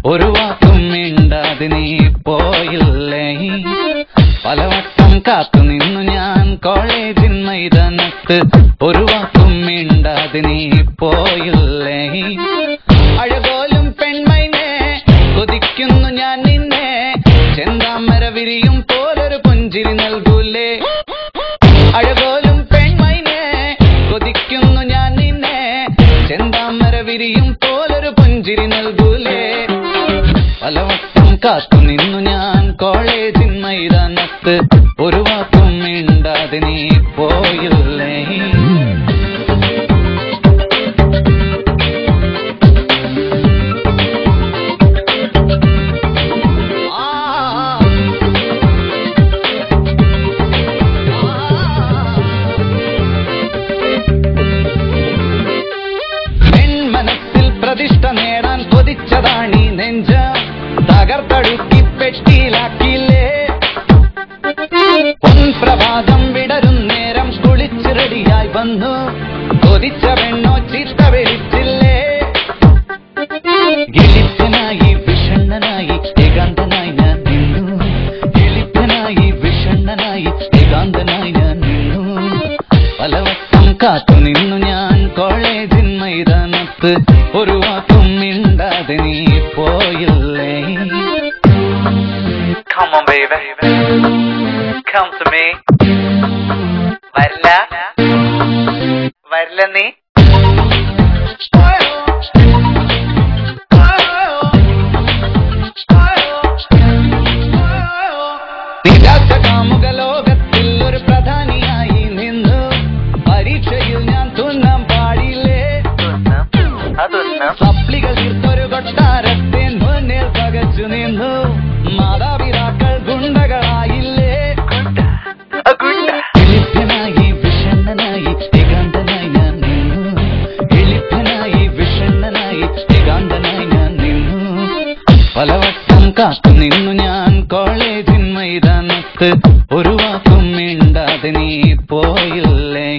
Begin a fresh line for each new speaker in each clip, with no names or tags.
ഒരു വാക്കും മിണ്ടാതെ നീ പോയില്ലേ. പലവട്ടം കാത്തു നിന്നു ഞാൻ കോളേജിൻ മൈതാനത്ത്, ഒരു വാക്കും മിണ്ടാതെ നീ പോയില്ലേ. അഴകോലും പെൺമൈനെ കൊതിക്കുന്നു ഞാൻ നിന്നെ, ചെന്താമര വിരിയും പോലൊരു പുഞ്ചിരി നൽകൂലേ. അഴകോലും പെൺമൈനെ കൊതിക്കുന്നു ഞാൻ നിന്നെ, ചെന്താമര വിരിയും പോലൊരു പുഞ്ചിരി നൽകൂലേ. പലവട്ടം കാത്തു നിന്നു ഞാൻ കോളേജിൻ മൈതാനത്ത്, ഒരു വാക്കും മിണ്ടാതെ നീ പോയില്ലേ. പെൺമനസ്സിൽ പ്രതിഷ്ഠ നേടാൻ കൊതിച്ചതാണീ നെഞ്ച, തകർത്തടുക്കി പെട്ടിയിലാക്കിയില്ലേ. പൊൻപ്രഭാതം വിടരും നേരം കുളിച്ച് റെഡിയായി വന്നു, കൊതിച്ച പെണ്ണോ ചീത്ത വിളിച്ചില്ലേ. ഗിളിപ്പനായി വിഷണ്ണനായി ഏകാന്തനായി ഞാൻ നിന്നു, ഗിളിപ്പനായി വിഷണ്ണനായി ഏകാന്തനായി ഞാൻ നിന്നു. പലവട്ടം കാത്തു നിന്നു ഞാൻ കോളേജിൻ മൈതാനത്ത്, ഒരു വാക്കും മിണ്ടാതെ നീ പോയില്ലേ.
Come on baby, come to me. വരില്ല നീ.
നിരാശ കാമുക ലോകത്തിൽ ഒരു പ്രധാനിയായി നിന്നു, പരീക്ഷയിൽ ഞാൻ തുന്നാൻ പാടില്ലേ. സപ്ലികൾ തീർത്തൊരു കൊട്ടാരത്തെ മുന്നിൽ പകച്ചു നിന്നു, മാതാപിതാക്കൾ ഗുണ്ടകളായില്ലേ. എളിപ്പനായി വിഷണ്ണനായി ഏകാന്തനായി ഞാൻ നിന്നു, എളിപ്പനായി വിഷണ്ണനായി ഏകാന്തനായി ഞാൻ നിന്നു. പലവട്ടം കാത്തു നിന്നു ഞാൻ കോളേജിൻ മൈതാനത്ത്, ഒരു വാക്കും മിണ്ടാതെ നീ പോയില്ലേ.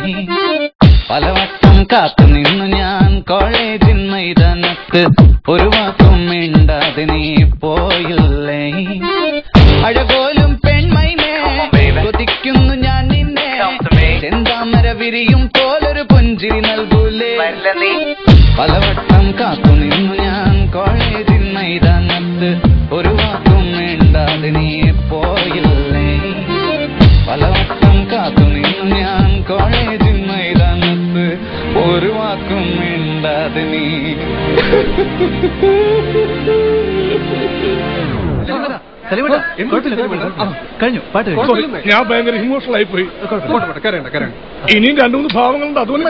പലവട്ടം കാത്തു നിന്നു ഞാൻ കോളേജിൻ മൈതാനത്ത്, ഒരു വാക്കും മിണ്ടാതെ നീ പോയില്ലേ. അഴകോലും പെൺമൈനെ കൊതിക്കുന്നു ഞാൻ നിന്നെ, ചെന്താമര വിരിയും പോലൊരു പുഞ്ചിരി നൽകൂലേ. പലവട്ടം കാത്തു നിന്നു ഞാൻ കോളേജിൻ മൈതാനത്ത്, ഒരു വാക്കും മിണ്ടാതെ നീ പോയില്ലേ. പലവട്ടം കാത്തു നിന്നു ഞാൻ കോളേജിൻ മൈതാനത്ത്, ഒരു വാക്കും മിണ്ടാതെ നീ.
കഴിഞ്ഞു പാട്ട്. ഞാൻ ഭയങ്കര ഇമോഷണൽ ആയി പോയി. ഇനിയും രണ്ടു മൂന്ന് ഭാവങ്ങളുണ്ട്, അതുകൊണ്ട്